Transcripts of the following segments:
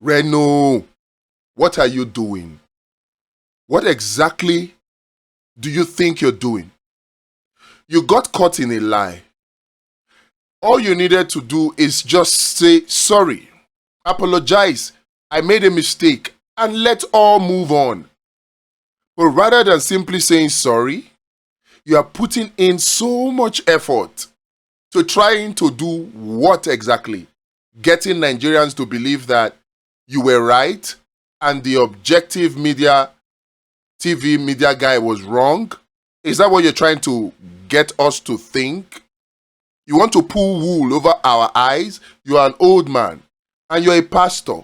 Reno, what are you doing? What exactly do you think you're doing? You got caught in a lie. All you needed to do is just say sorry, apologize, I made a mistake, and let all move on. But rather than simply saying sorry, you are putting in so much effort to trying to do what exactly? Getting Nigerians to believe that you were right and the objective media, TV media guy was wrong? Is that what you're trying to get us to think? You want to pull wool over our eyes? You are an old man and you're a pastor.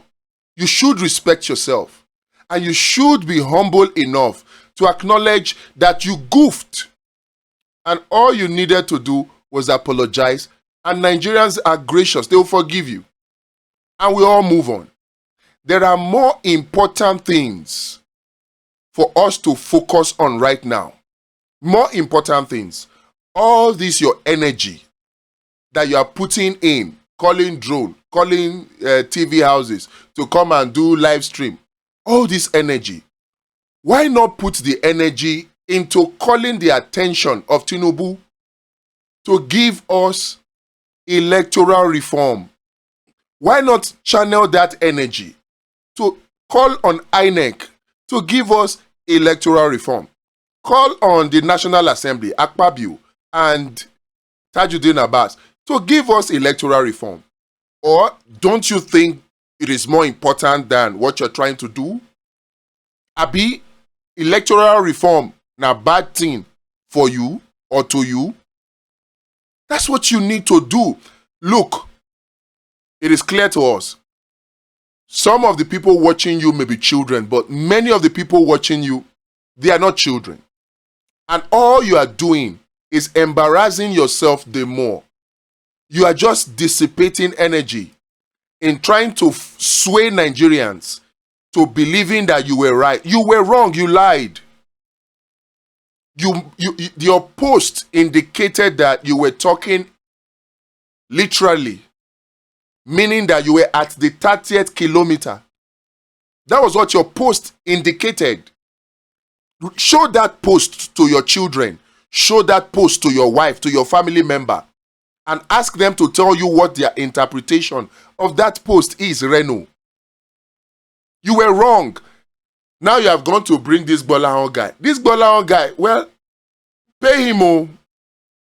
You should respect yourself and you should be humble enough to acknowledge that you goofed. And all you needed to do was apologize, and Nigerians are gracious. They will forgive you. And we all move on. There are more important things for us to focus on right now. More important things. All this your energy that you are putting in, calling drone, calling TV houses to come and do live stream. All this energy. Why not put the energy into calling the attention of Tinubu to give us electoral reform? Why not channel that energy to call on INEC to give us electoral reform? Call on the National Assembly, Akpabio, and Tajuddin Abbas to give us electoral reform. Or don't you think it is more important than what you're trying to do? Abi, electoral reform na bad thing for you or to you? That's what you need to do. Look, it is clear to us. Some of the people watching you may be children, but many of the people watching you, they are not children. And all you are doing is embarrassing yourself the more. You are just dissipating energy in trying to sway Nigerians to believing that you were right. You were wrong. You lied. Your post indicated that you were talking literally, meaning that you were at the 30th kilometer. That was what your post indicated. Show that post to your children. Show that post to your wife, to your family member, and ask them to tell you what their interpretation of that post is, Reno. You were wrong. Now you have gone to bring this Bolahon guy. This Bolahon guy, well, pay him, oh.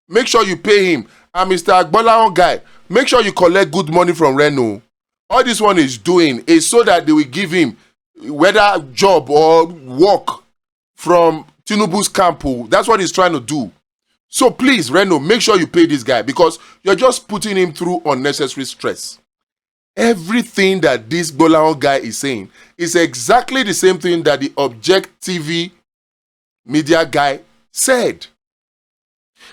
Make sure you pay him. And Mr. Bolahon guy, make sure you collect good money from Reno. All this one is doing is so that they will give him whether job or work from Tinubu's camp. That's what he's trying to do. So please, Reno, make sure you pay this guy because you're just putting him through unnecessary stress. Everything that this Bolahon guy is saying is exactly the same thing that the Object TV media guy said.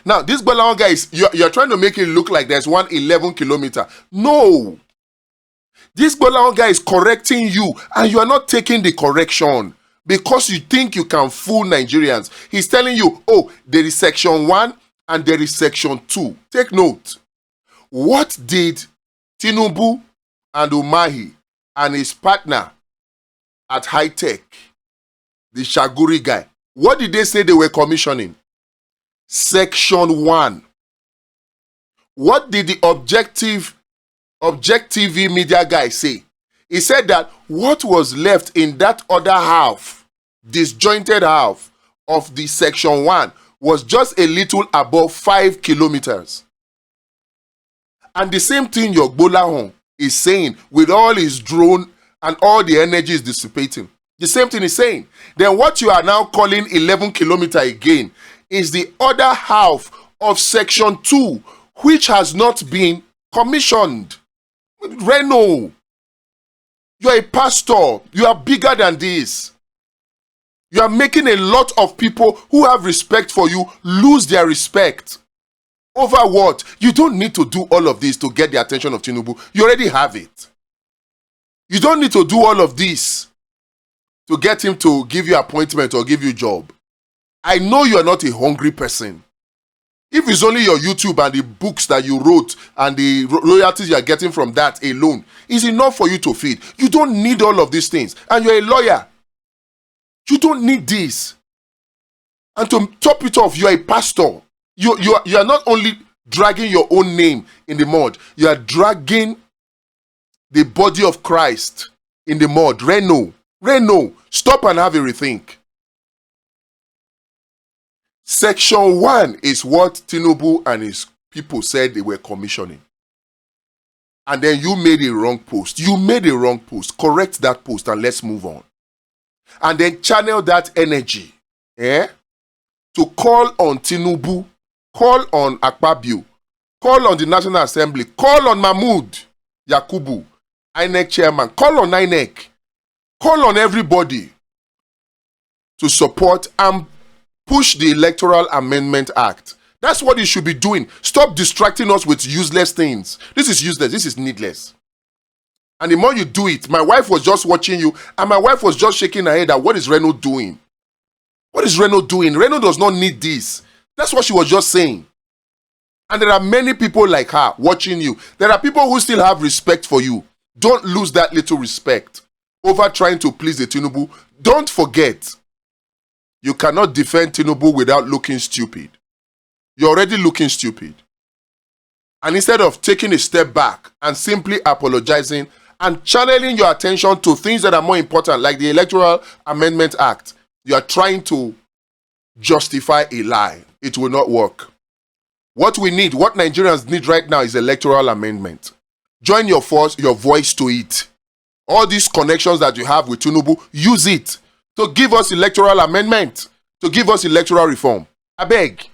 Now, this Bolahon guy is, you're trying to make it look like there's 111 kilometer. No. This Bolahon guy is correcting you and you are not taking the correction because you think you can fool Nigerians. He's telling you, oh, there is section 1 and there is section 2. Take note. What did Tinubu and Umahi and his partner at High Tech, the Shaguri guy, what did they say they were commissioning? Section 1. What did the Object TV media guy say? He said that what was left in that other half, disjointed half of the section 1 was just a little above 5 kilometers. And the same thing your Bolahon is saying with all his drone and all the energy is dissipating. The same thing is saying. Then what you are now calling 11 kilometer again is the other half of section 2, which has not been commissioned. Reno, you are a pastor. You are bigger than this. You are making a lot of people who have respect for you lose their respect. Over what? You don't need to do all of this to get the attention of Tinubu. You already have it. You don't need to do all of this to get him to give you appointment or give you a job. I know you are not a hungry person. If it's only your YouTube and the books that you wrote and the royalties you are getting from that alone, is enough for you to feed. You don't need all of these things. And you're a lawyer. You don't need this. And to top it off, you're a pastor. You are not only dragging your own name in the mud, you are dragging the body of Christ in the mud. Reno, stop and have a rethink. Section 1 is what Tinubu and his people said they were commissioning. And then you made a wrong post. You made a wrong post. Correct that post and let's move on. And then channel that energy to call on Tinubu, call on Akpabio, call on the National Assembly, call on Mahmoud Yakubu, INEC chairman, call on INEC, call on everybody to support and push the Electoral Amendment Act. That's what you should be doing. Stop distracting us with useless things. This is useless. This is needless. And the more you do it, my wife was just watching you, and my wife was just shaking her head at what is Reno doing? What is Reno doing? Reno does not need this. That's what she was just saying. And there are many people like her watching you. There are people who still have respect for you. Don't lose that little respect over trying to please the Tinubu. Don't forget, you cannot defend Tinubu without looking stupid. You're already looking stupid. And instead of taking a step back and simply apologizing and channeling your attention to things that are more important, like the Electoral Amendment Act, you are trying to justify a lie. It will not work. What we need, what Nigerians need right now is electoral amendment. Join your voice to it. All these connections that you have with Tinubu, use it to give us electoral amendment, to give us electoral reform. I beg.